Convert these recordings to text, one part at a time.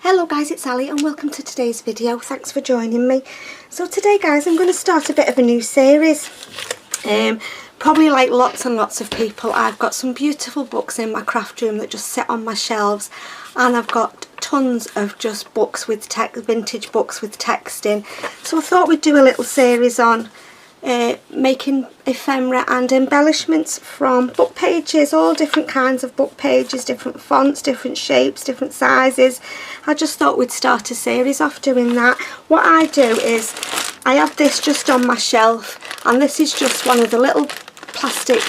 Hello guys, it's Ali and welcome to today's video. Thanks for joining me. So today guys, I'm going to start a bit of a new series. Probably like lots and lots of people, I've got some beautiful books in my craft room that just sit on my shelves, and I've got tons of just books with text, vintage books with text in. So I thought we'd do a little series on making ephemera and embellishments from book pages, all different kinds of book pages, different fonts, different shapes, different sizes. I just thought we'd start a series off doing that. What I do is I have this just on my shelf, and this is just one of the little plastic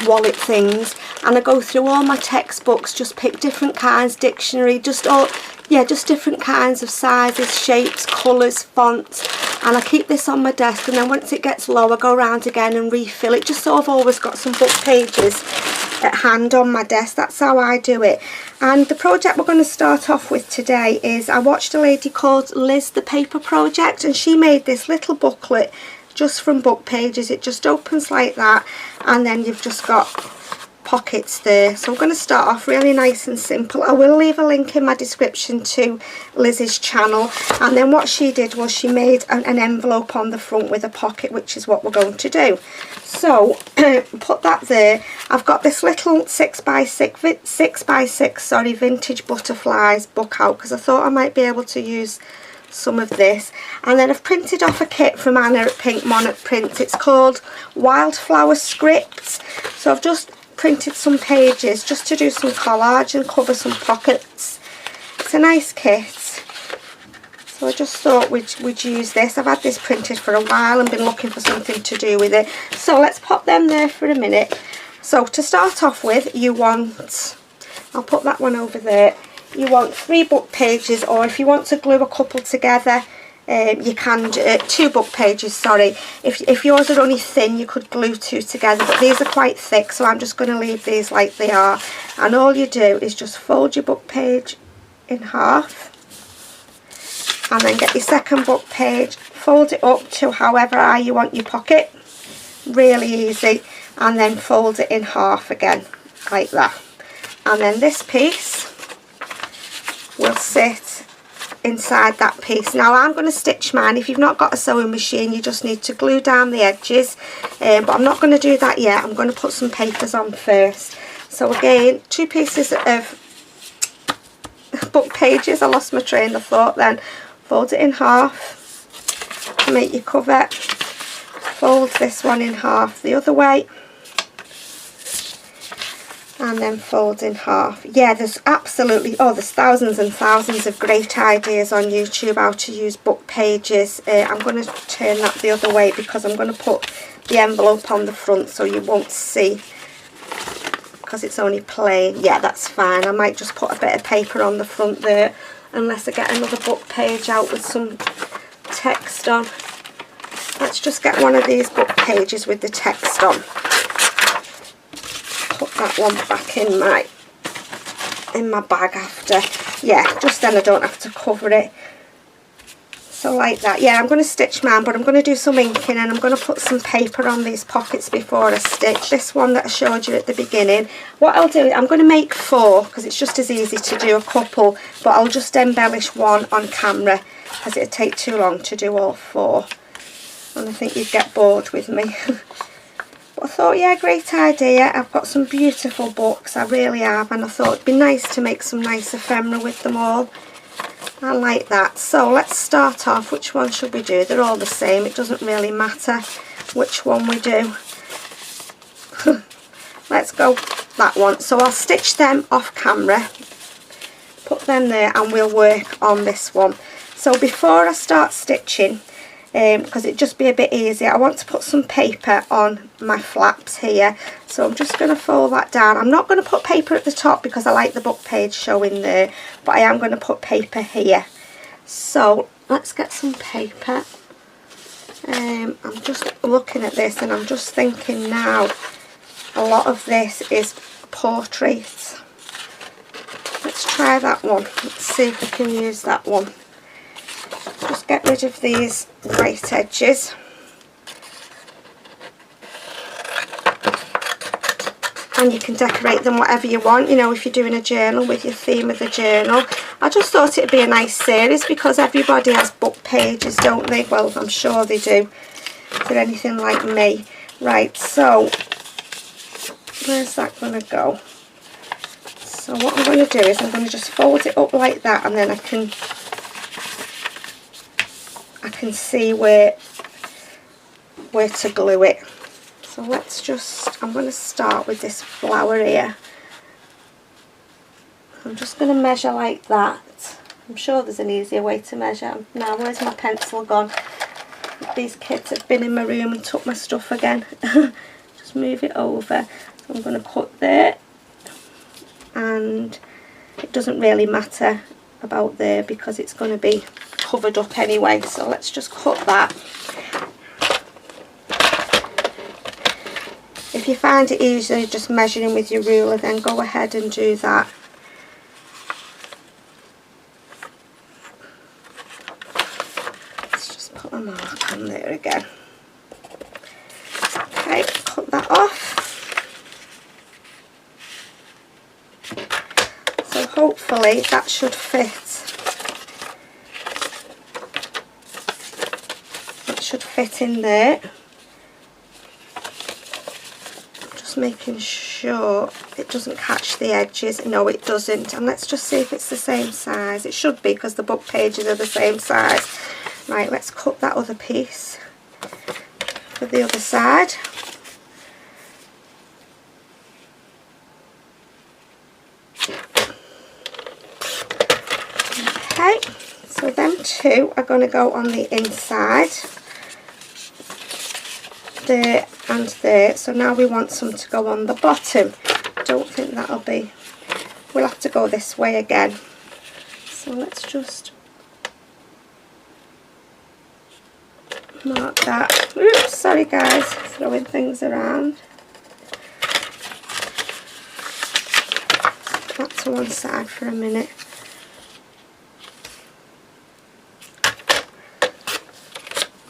wallet things, and I go through all my textbooks, just pick different kinds, dictionary, just different kinds of sizes, shapes, colours, fonts, and I keep this on my desk, and then once it gets low I go around again and refill it, just so I've always got some book pages at hand on my desk. That's how I do it. And the project we're going to start off with today is, I watched a lady called Liz the Paper Project, and she made this little booklet just from book pages. It just opens like that, and then you've just got pockets there. So I'm going to start off really nice and simple. I will leave a link in my description to Liz's channel, and then what she did was she made an envelope on the front with a pocket, which is what we're going to do. So put that there. I've got this little 6x6 vintage butterflies book out because I thought I might be able to use some of this, and then I've printed off a kit from Anna at Pink Monarch Prints. It's called Wildflower Scripts. So I've just printed some pages just to do some collage and cover some pockets. It's a nice kit, so I just thought we'd use this. I've had this printed for a while and been looking for something to do with it, so let's pop them there for a minute. So to start off with, you want, I'll put that one over there, you want 3 book pages, or if you want to glue a couple together, you can do 2 book pages, sorry. If yours are only thin, you could glue 2 together, but these are quite thick, so I'm just going to leave these like they are. And all you do is just fold your book page in half, and then get your second book page, fold it up to however high you want your pocket, really easy, and then fold it in half again like that. And then this piece will sit inside that piece. Now I'm going to stitch mine. If you've not got a sewing machine, you just need to glue down the edges, but I'm not going to do that yet. I'm going to put some papers on first. So again, 2 pieces of book pages. I lost my train of thought then. Fold it in half to make your cover, fold this one in half the other way, and then fold in half. Yeah, there's absolutely, there's thousands and thousands of great ideas on YouTube how to use book pages. I'm going to turn that the other way because I'm going to put the envelope on the front so you won't see, because it's only plain. Yeah, that's fine. I might just put a bit of paper on the front there, unless I get another book page out with some text on. Let's just get one of these book pages with the text on. Put that one back in my bag after. Yeah, just then I don't have to cover it. So like that. Yeah, I'm going to stitch mine, but I'm going to do some inking, and I'm going to put some paper on these pockets before I stitch. This one that I showed you at the beginning. What I'll do, I'm going to make 4 because it's just as easy to do a couple, but I'll just embellish 1 on camera because it'd take too long to do all 4, and I think you'd get bored with me. But I thought, yeah, great idea. I've got some beautiful books, I really have, and I thought it'd be nice to make some nice ephemera with them all. I like that. So let's start off. Which one should we do? They're all the same. It doesn't really matter which one we do. Let's go that one. So I'll stitch them off camera, put them there, and we'll work on this one. So before I start stitching, because it'd just be a bit easier, I want to put some paper on my flaps here. So I'm just going to fold that down. I'm not going to put paper at the top because I like the book page showing there, but I am going to put paper here. So let's get some paper. I'm just looking at this and I'm just thinking now, a lot of this is portrait. Let's try that one. Let's see if we can use that one. Just get rid of these white edges, and you can decorate them whatever you want, you know, if you're doing a journal with your theme of the journal. I just thought it'd be a nice series because everybody has book pages, don't they? Well, I'm sure they do, if they're anything like me. Right, so where's that going to go? So what I'm going to do is I'm going to just fold it up like that, and then I can see where to glue it. So let's just, I'm going to start with this flower here. I'm just going to measure like that. I'm sure there's an easier way to measure. Now, where's my pencil gone? These kids have been in my room and took my stuff again. Just move it over. So I'm going to cut there. And it doesn't really matter about there because it's going to be covered up anyway. So let's just cut that. If you find it easier just measuring with your ruler, then go ahead and do that. Let's just put a mark on there again. Okay, cut that off. So hopefully that should fit. It should fit in there. Making sure it doesn't catch the edges. No, it doesn't. And let's just see if it's the same size. It should be because the book pages are the same size. Right, let's cut that other piece for the other side. Okay, so them two are going to go on the inside. There and there. So now we want some to go on the bottom. I don't think that'll be, we'll have to go this way again. So let's just mark that. Oops, sorry guys, throwing things around. That to one side for a minute.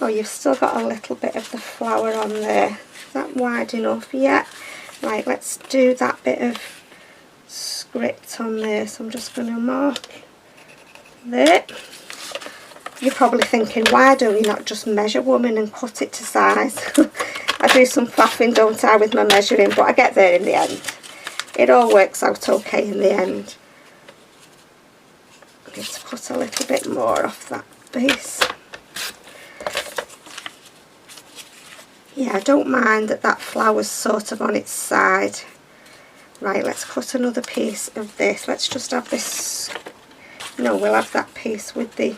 Oh, you've still got a little bit of the flower on there. Is that wide enough? Yeah. Right, let's do that bit of script on there. So I'm just going to mark there. You're probably thinking, why do we not just measure, woman, and cut it to size? I do some faffing, don't I, with my measuring, but I get there in the end. It all works out okay in the end. I need to cut a little bit more off that base. Yeah, I don't mind that flower's sort of on its side. Right, let's cut another piece of this. Let's just have this. No, we'll have that piece with the...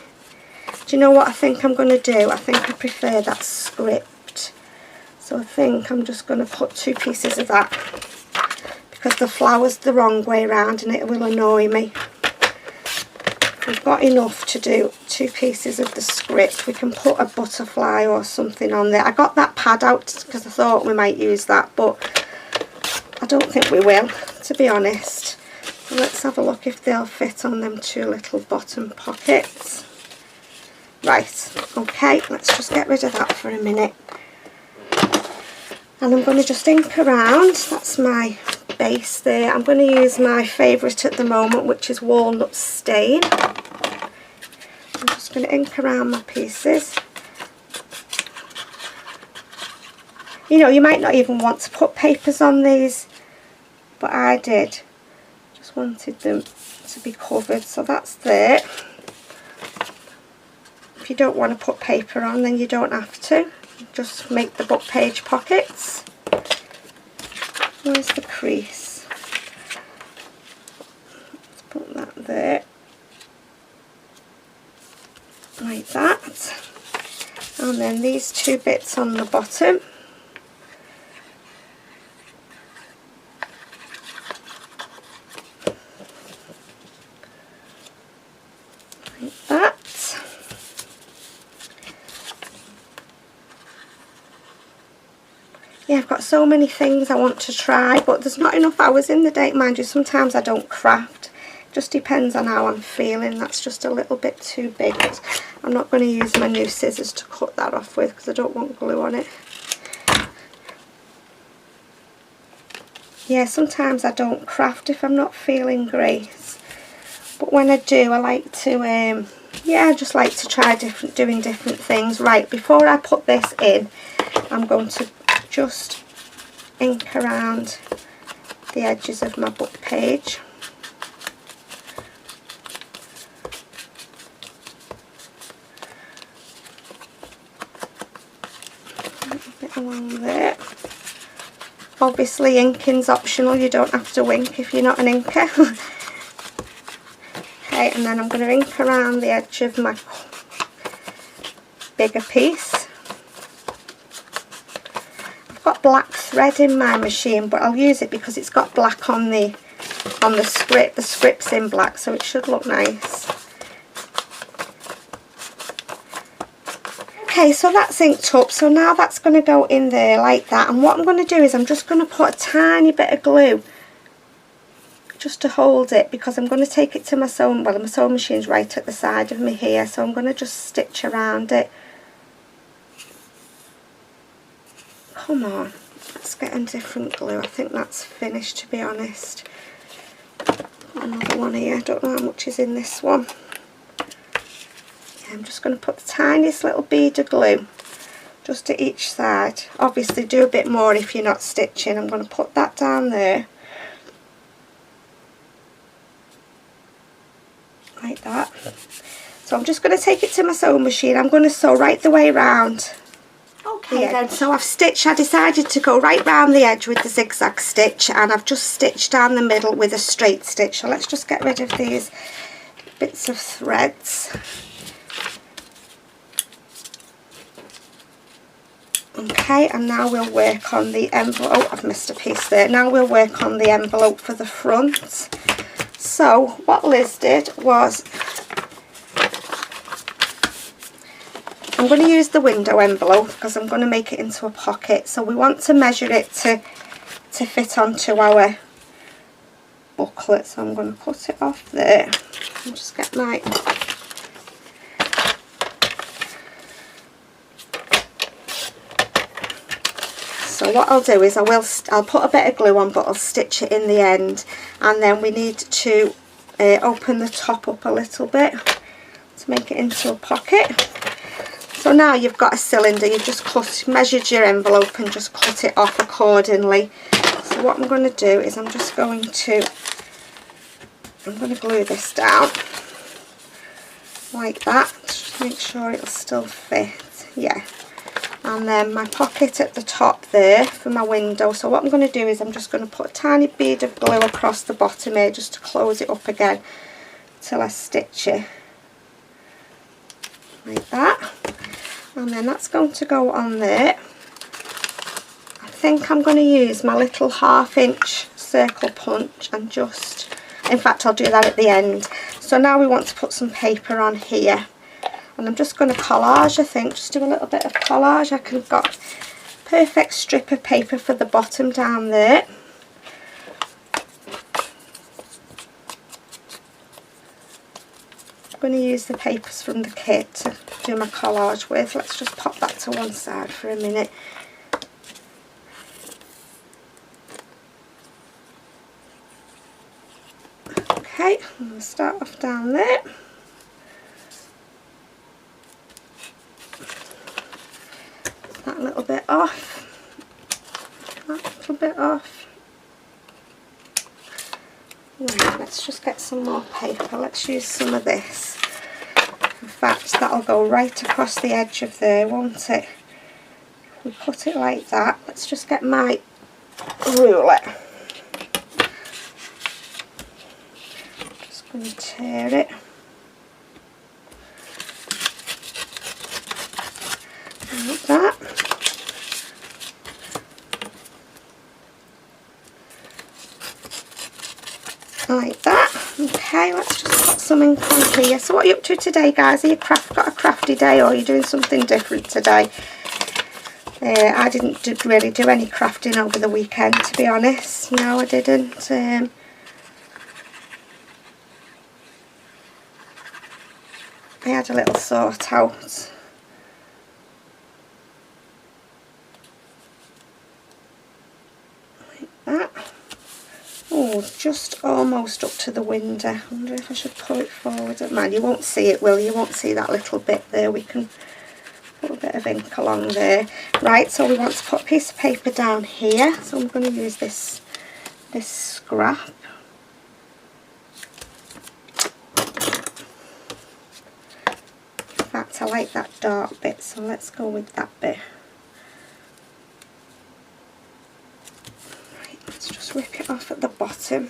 Do you know what I think I'm going to do? I think I prefer that script. So I think I'm just going to put two pieces of that. Because the flower's the wrong way around and it will annoy me. We've got enough to do two pieces of the script. We can put a butterfly or something on there. I got that pad out because I thought we might use that, but I don't think we will, to be honest. So let's have a look if they'll fit on them two little bottom pockets. Right, okay, let's just get rid of that for a minute. And I'm going to just ink around. That's my base there. I'm going to use my favourite at the moment, which is Walnut Stain. I'm just going to ink around my pieces. You know, you might not even want to put papers on these, but I did. Just wanted them to be covered, so that's there. If you don't want to put paper on, then you don't have to. Just make the book page pockets. Where's the crease? Let's put that there. Like that. And then these two bits on the bottom. Like that. Yeah, I've got so many things I want to try, but there's not enough hours in the day. Mind you, sometimes I don't craft. It just depends on how I'm feeling. That's just a little bit too big. I'm not going to use my new scissors to cut that off with because I don't want glue on it. yeah, sometimes I don't craft if I'm not feeling great, but when I do, I like to yeah, I just like to try doing different things. Right, before I put this in, I'm going to just ink around the edges of my book page. A little bit along there. Obviously inking's optional, you don't have to ink if you're not an inker. Okay, and then I'm going to ink around the edge of my bigger piece. I've got black thread in my machine, but I'll use it because it's got black on the script. The script's in black, so it should look nice. Okay, so that's inked up, so now that's going to go in there like that, and what I'm going to do is I'm just going to put a tiny bit of glue just to hold it, because I'm going to take it to my sewing, well, my sewing machine's right at the side of me here, so I'm going to just stitch around it. Come on, let's get a different glue. I think that's finished, to be honest. Got another one here, I don't know how much is in this one. Yeah, I'm just going to put the tiniest little bead of glue just at each side. Obviously do a bit more if you're not stitching. I'm going to put that down there. Like that. So I'm just going to take it to my sewing machine. I'm going to sew right the way around. Okay then, so I decided to go right round the edge with the zigzag stitch, and I've just stitched down the middle with a straight stitch. So let's just get rid of these bits of threads. Okay, and now we'll work on the envelope. Oh, I've missed a piece there. Now we'll work on the envelope for the front. So what Liz did was, I'm going to use the window envelope because I'm going to make it into a pocket. So we want to measure it to fit onto our booklet. So I'm going to cut it off there. I'll just get my... So what I'll do is I'll put a bit of glue on, but I'll stitch it in the end, and then we need to open the top up a little bit to make it into a pocket. So now you've got a cylinder, you've just measured your envelope and just cut it off accordingly. So what I'm going to do is I'm going to glue this down like that, just make sure it'll still fit. Yeah. And then my pocket at the top there for my window. So what I'm going to do is I'm just going to put a tiny bead of glue across the bottom here just to close it up again till I stitch it like that. And then that's going to go on there. I think I'm going to use my little 1/2 inch circle punch and just, in fact I'll do that at the end. So now we want to put some paper on here. And I'm just going to collage, I think, just do a little bit of collage. I've got a perfect strip of paper for the bottom down there. I'm going to use the papers from the kit to do my collage with. Let's just pop that to one side for a minute. Okay, I'm going to start off down there. That little bit off, that little bit off. Right, let's just get some more paper. Let's use some of this. In fact, that'll go right across the edge of there, won't it? If we put it like that, let's just get my ruler. Just going to tear it. Like that. Like that. Okay, let's just put some ink on here. So what are you up to today, guys? Are you got a crafty day, or are you doing something different today? I didn't really do any crafting over the weekend, to be honest. No, I didn't. I had a little sort out. Like that. just almost up to the window. I wonder if I should pull it forward. Don't mind, you won't see it, will you? You won't see that little bit there. We can put a bit of ink along there. Right, so we want to put a piece of paper down here. So I'm going to use this scrap. In fact, I like that dark bit, so let's go with that bit. Right, let's just rip it off at the bottom.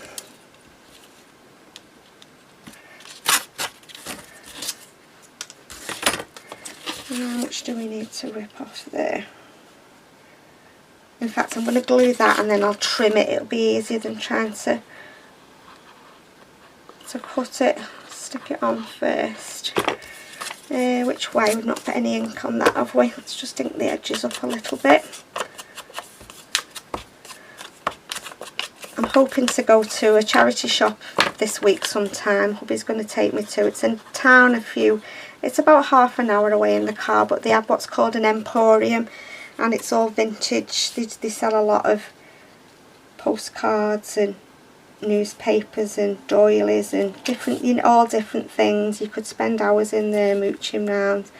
And how much do we need to rip off there? In fact, I'm going to glue that and then I'll trim it. It'll be easier than trying to cut it. Stick it on first. Which way? We've not put any ink on that, have we? Let's just ink the edges up a little bit. I'm hoping to go to a charity shop this week sometime. Hubby's going to take me to. It's in town it's about half an hour away in the car, but they have what's called an emporium, and it's all vintage. They sell a lot of postcards and newspapers and doilies and different, all different things. You could spend hours in there mooching round.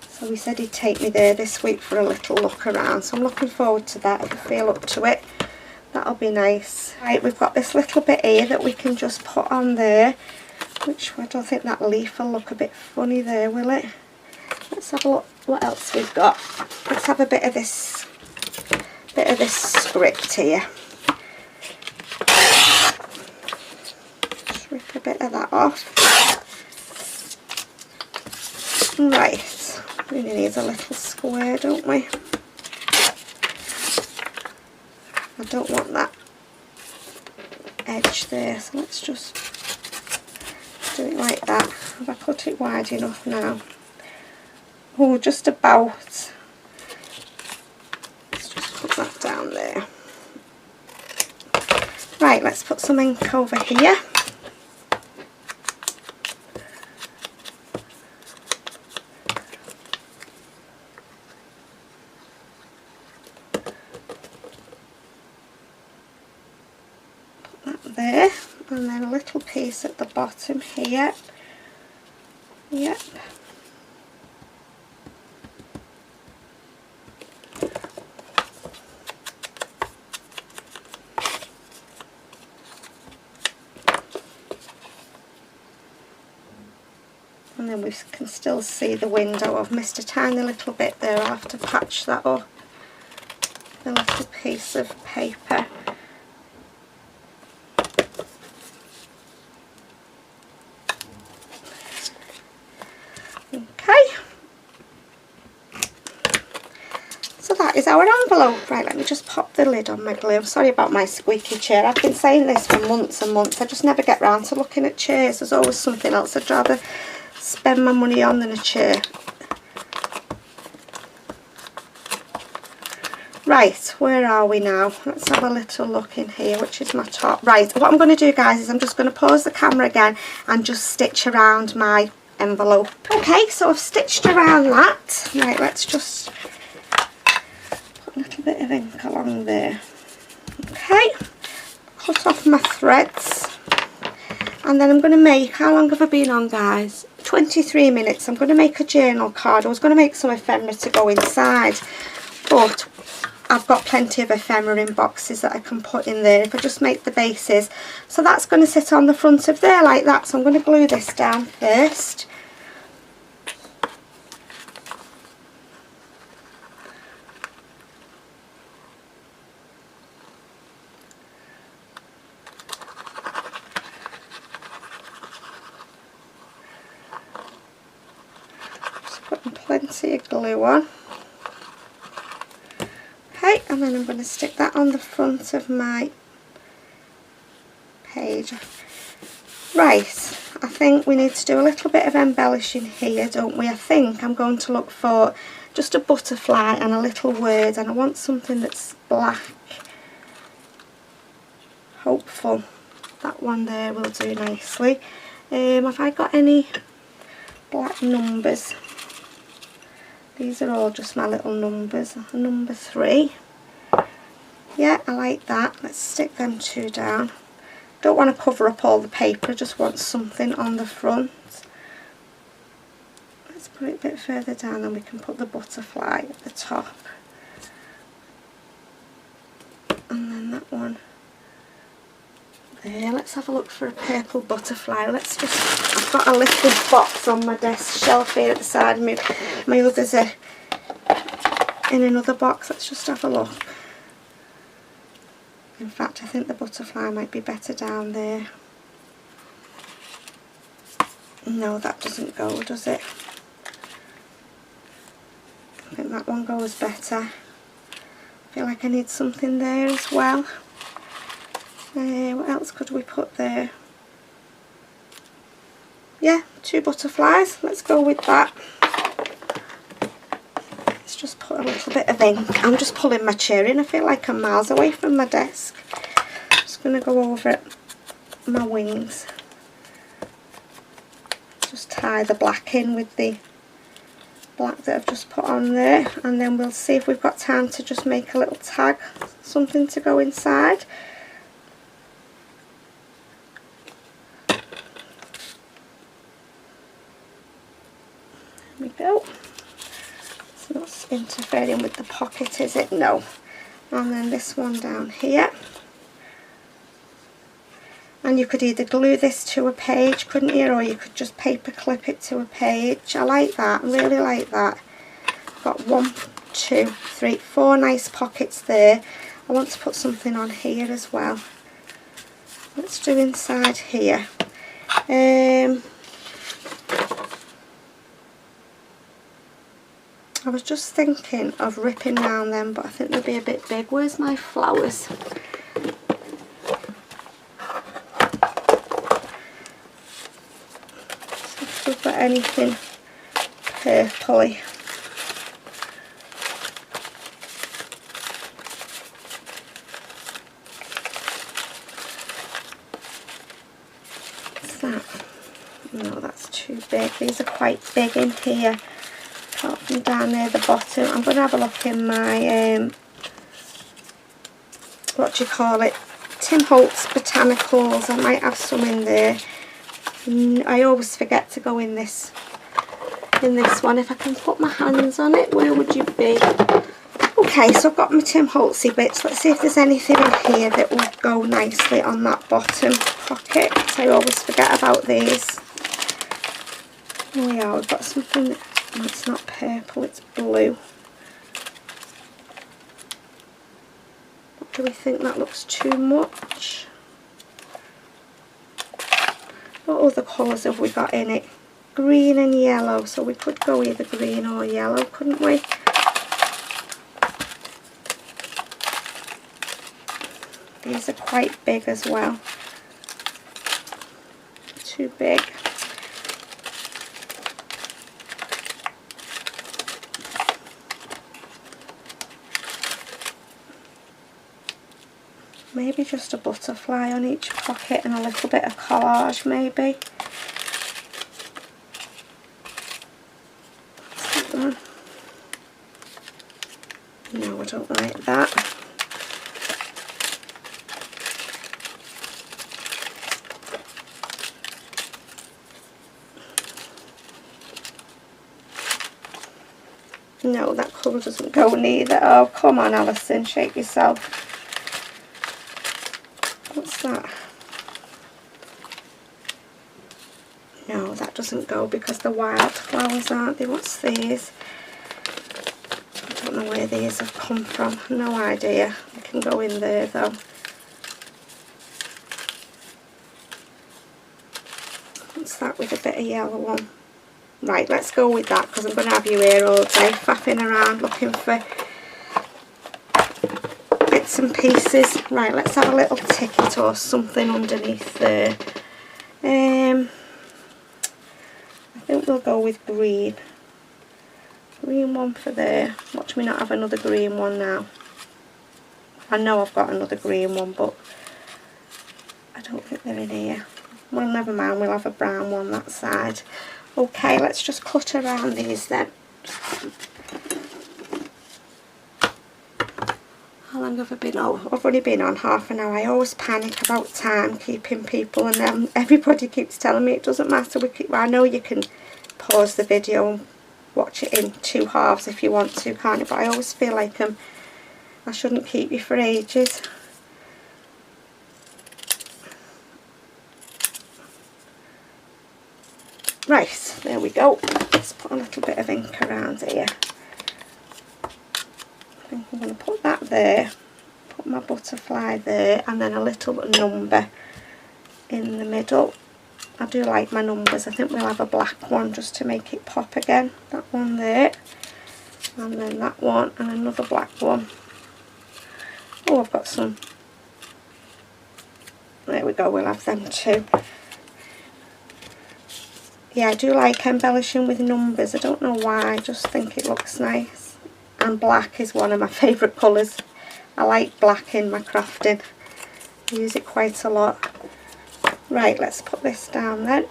So he said he'd take me there this week for a little look around, so I'm looking forward to that. If I feel up to it, that'll be nice. Right, we've got this little bit here that we can just put on there, which I don't think that leaf will look a bit funny there, will it? Let's have a look what else we've got. Let's have a bit of this script here. Just rip a bit of that off. Right, really needs a little square, don't we? I don't want that edge there, so let's just do it like that. Have I put it wide enough now? Oh, just about. Let's just put that down there. Right, let's put some ink over here. Put that there, and then a little piece at the bottom here. Yep. And then we can still see the window. I've missed a tiny little bit there. I'll have to patch that up. A little piece of paper. Okay. So that is our envelope. Right, let me just pop the lid on my glue. I'm sorry about my squeaky chair. I've been saying this for months and months. I just never get round to looking at chairs. There's always something else I'd rather spend my money on than a chair. Right, where are we now? Let's have a little look in here, which is my top. Right, what I'm going to do, guys, is I'm just going to pause the camera again and just stitch around my envelope. Okay, so I've stitched around that. Right, let's just put a little bit of ink along there. Okay, cut off my threads. And then I'm going to make, how long have I been on, guys? 23 minutes. I'm going to make a journal card. I was going to make some ephemera to go inside, but I've got plenty of ephemera in boxes that I can put in there if I just make the bases. So that's going to sit on the front of there like that. So I'm going to glue this down first. Just putting plenty of glue on. Okay, and then I'm going to stick that on the front of my page. Right, I think we need to do a little bit of embellishing here, don't we? I think I'm going to look for just a butterfly and a little word, and I want something that's black. Hopeful. That one there will do nicely. Have I got any black numbers? These are all just my little numbers. Number 3. Yeah, I like that. Let's stick them 2 down. Don't want to cover up all the paper, I just want something on the front. Let's put it a bit further down and we can put the butterfly at the top. And then that one there. Let's have a look for a purple butterfly. I've got a little box on my desk shelf here at the side of me. My others are in another box. Let's just have a look. In fact, I think the butterfly might be better down there. No, that doesn't go, does it? I think that one goes better. I feel like I need something there as well. What else could we put there? Yeah, 2 butterflies. Let's go with that. Let's just put a little bit of ink. I'm just pulling my chair in. I feel like I'm miles away from my desk. Just going to go over my wings. Just tie the black in with the black that I've just put on there, and then we'll see if we've got time to just make a little tag, something to go inside. There we go. It's not interfering with the pocket, is it? No. And then this one down here. And you could either glue this to a page, couldn't you, or you could just paper clip it to a page. I like that, I really like that. Got 1, 2, 3, 4 nice pockets there. I want to put something on here as well. Let's do inside here. I was just thinking of ripping round them, but I think they'll be a bit big. Where's my flowers? If we've got anything purpley. What's that? No, that's too big. These are quite big in here. Apart from down near the bottom. I'm going to have a look in my, what do you call it, Tim Holtz Botanicals. I might have some in there. I always forget to go in this one. If I can put my hands on it, where would you be? Okay, so I've got my Tim Holtzy bits. Let's see if there's anything in here that will go nicely on that bottom pocket. I always forget about these. Oh yeah, we've got something that, oh, it's not purple, it's blue. What do we think? That looks too much. What other colours have we got in it? Green and yellow, so we could go either green or yellow, couldn't we? These are quite big as well. Too big. Maybe just a butterfly on each pocket and a little bit of collage, maybe. What's that one? No, I don't like that. No, that colour doesn't go neither. Oh, come on, Alison, shake yourself. What's that? No, that doesn't go because the wildflowers, aren't they? What's these? I don't know where these have come from. No idea. They can go in there though. What's that with a bit of yellow on? Right, let's go with that because I'm going to have you here all day faffing around looking for bits and pieces. Right, let's have a little ticket or something underneath there. I think we'll go with green. Green one for there. Watch me not have another green one now. I know I've got another green one, but I don't think they're in here. Well, never mind, we'll have a brown one that side. Okay, let's just cut around these then. I'll long have I been on? I've only been on half an hour. I always panic about time keeping people, and then everybody keeps telling me it doesn't matter. Well, I know you can pause the video and watch it in 2 halves if you want to, can't you? But I always feel like I shouldn't keep you for ages. Right, there we go. Let's put a little bit of ink around here. I think I'm going to put that there, put my butterfly there, and then a little number in the middle. I do like my numbers. I think we'll have a black one just to make it pop again. That one there, and then that one, and another black one. Oh, I've got some. There we go, we'll have them too. Yeah, I do like embellishing with numbers. I don't know why, I just think it looks nice. And black is one of my favourite colours. I like black in my crafting. I use it quite a lot. Right, let's put this down then.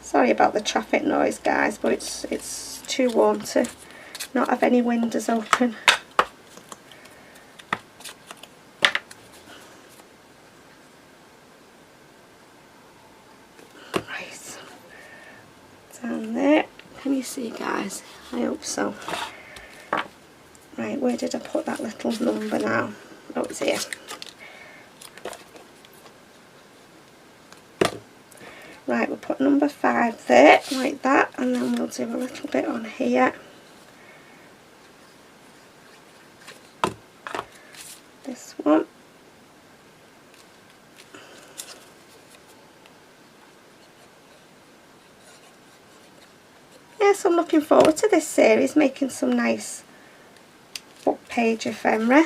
Sorry about the traffic noise, guys, but it's too warm to not have any windows open. Right, down there. Can you see, guys? I hope so. Right, where did I put that little number now? Oh, it's here. Right, we'll put number 5 there, like that, and then we'll do a little bit on here. This one. Yes, I'm looking forward to this series, making some nice book page ephemera.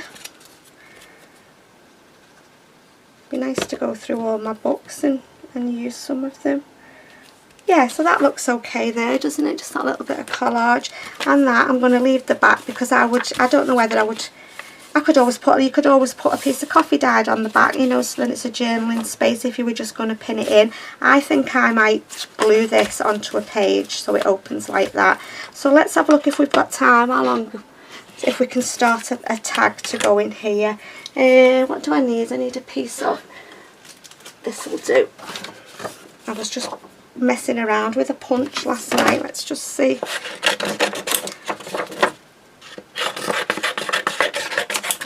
Be nice to go through all my books and use some of them. Yeah, so that looks okay there, doesn't it? Just that little bit of collage. And that I'm going to leave the back because I don't know whether I could always put, you could always put a piece of coffee dyed on the back, you know, so then it's a journaling space if you were just going to pin it in. I think I might glue this onto a page so it opens like that. So let's have a look if we've got time, how long, if we can start a tag to go in here. What do I need? I need a piece of, this will do. I was just messing around with a punch last night. Let's just see.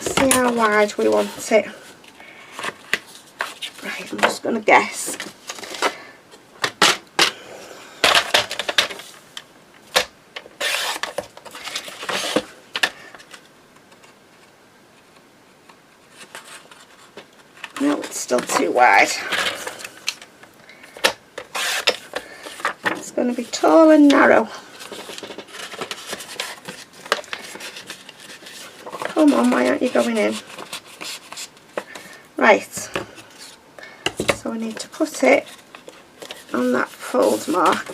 See how wide we want it. Right, I'm just going to guess. No, it's still too wide. It's going to be tall and narrow. Come on, why aren't you going in? Right, so we need to put it on that fold mark.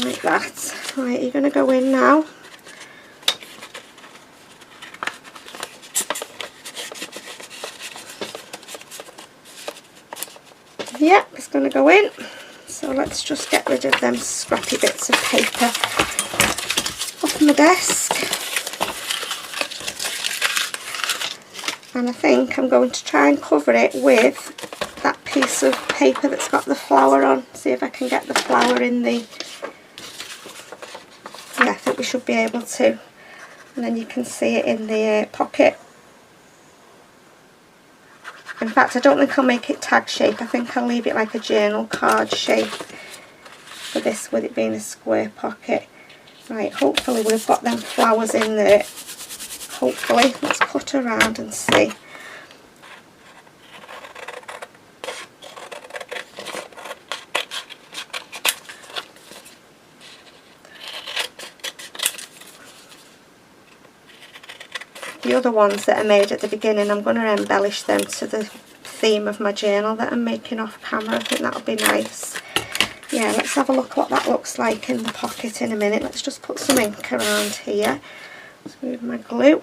Like that. Right, you're going to go in now. Yeah, it's going to go in. So let's just get rid of them scrappy bits of paper off my desk. And I think I'm going to try and cover it with that piece of paper that's got the flower on. See if I can get the flower in the... Yeah, I think we should be able to. And then you can see it in the pocket. In fact, I don't think I'll make it tag shape. I think I'll leave it like a journal card shape for this, with it being a square pocket. Right, hopefully we've got them flowers in there. Hopefully. Let's cut around and see. The other ones that I made at the beginning, I'm going to embellish them to the theme of my journal that I'm making off camera. I think that'll be nice. Yeah, let's have a look what that looks like in the pocket in a minute. Let's just put some ink around here. Let's move my glue.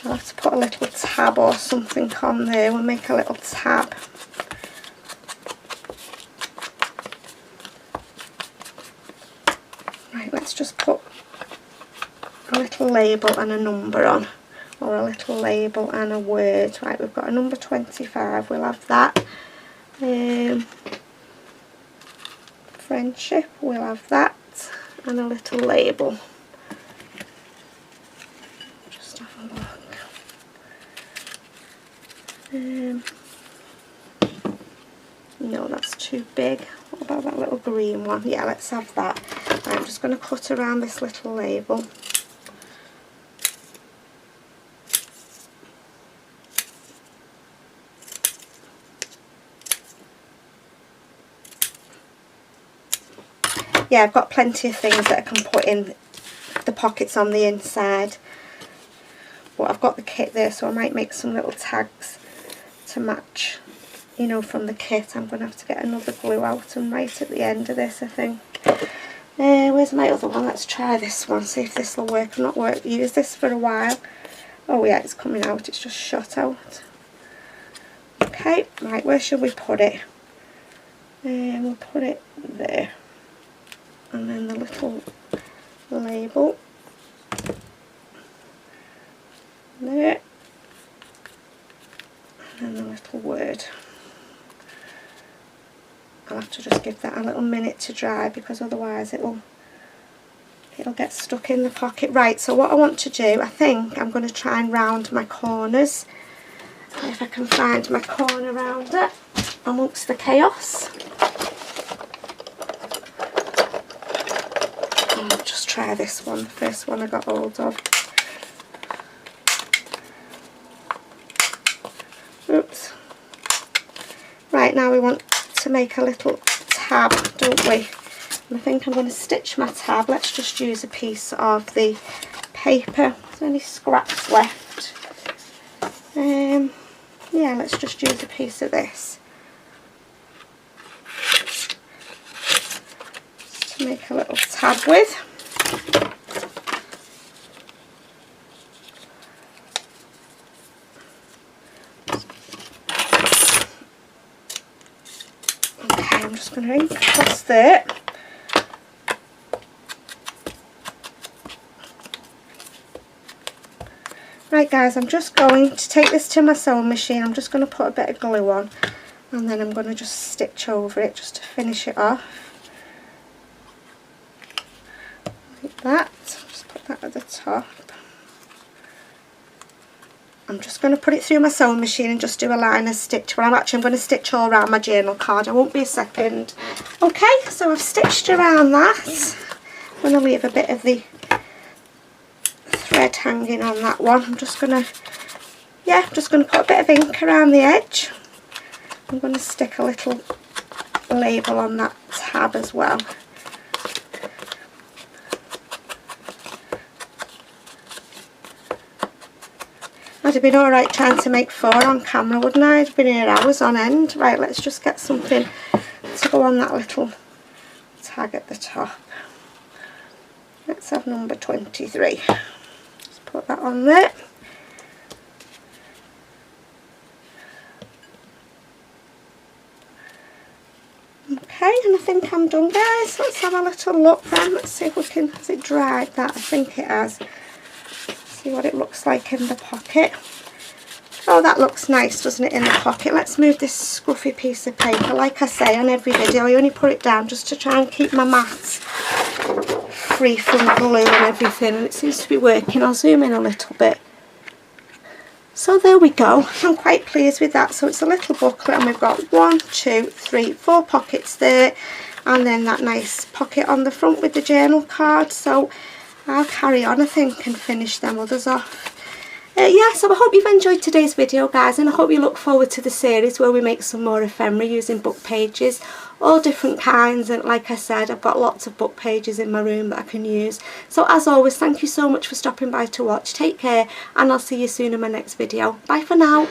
I'll have to put a little tab or something on there. We'll make a little tab. just put a little label and a number on, or a little label and a word. Right, we've got a number 25, we'll have that. Friendship, we'll have that, and a little label. Just have a look. No, that's too big. What about that little green one? Yeah, let's have that. Right, I'm just going to cut around this little label. Yeah, I've got plenty of things that I can put in the pockets on the inside, but I've got the kit there, so I might make some little tags to match, you know, from the kit. I'm going to have to get another glue out and right at the end of this, I think. Where's my other one? Let's try this one, see if this will work. I've not used this for a while. Oh yeah, it's coming out, it's just shot out. Okay, right, where should we put it? We'll put it there. And then the little label there, and then the little word. I'll have to just give that a little minute to dry, because otherwise it'll get stuck in the pocket. Right, so what I want to do, I think I'm going to try and round my corners, if I can find my corner rounder amongst the chaos. I'll just try this one, the first one I got hold of. Oops. Right, now we want to make a little tab, don't we? And I think I'm going to stitch my tab. Let's just use a piece of the paper. There's any scraps left. Yeah, let's just use a piece of this to make a little tab with. Okay, I'm just going to ink across there. Right guys, I'm just going to take this to my sewing machine. I'm just going to put a bit of glue on, and then I'm going to just stitch over it just to finish it off. Like that. Just put that at the top. I'm just going to put it through my sewing machine and just do a line of stitch. But I'm going to stitch all around my journal card. I won't be a second. Okay, so I've stitched around that. I'm going to leave a bit of the thread hanging on that one. I'm just going to put a bit of ink around the edge. I'm going to stick a little label on that tab as well. I'd have been alright trying to make 4 on camera, wouldn't I? I'd have been here hours on end. Right, let's just get something to go on that little tag at the top. Let's have number 23. Just put that on there. Okay, and I think I'm done, guys. Let's have a little look then. Let's see if we can, has it dried that? I think it has. See what it looks like in the pocket. Oh, that looks nice, doesn't it, in the pocket? Let's move this scruffy piece of paper. Like I say on every video, I only put it down just to try and keep my mats free from glue and everything, and it seems to be working. I'll zoom in a little bit. So there we go. I'm quite pleased with that. So it's a little booklet, and we've got 1, 2, 3, 4 pockets there, and then that nice pocket on the front with the journal card. So I'll carry on, I think, and finish them others off. Yeah, so I hope you've enjoyed today's video, guys, and I hope you look forward to the series where we make some more ephemera using book pages, all different kinds. And like I said, I've got lots of book pages in my room that I can use. So as always, thank you so much for stopping by to watch. Take care, and I'll see you soon in my next video. Bye for now.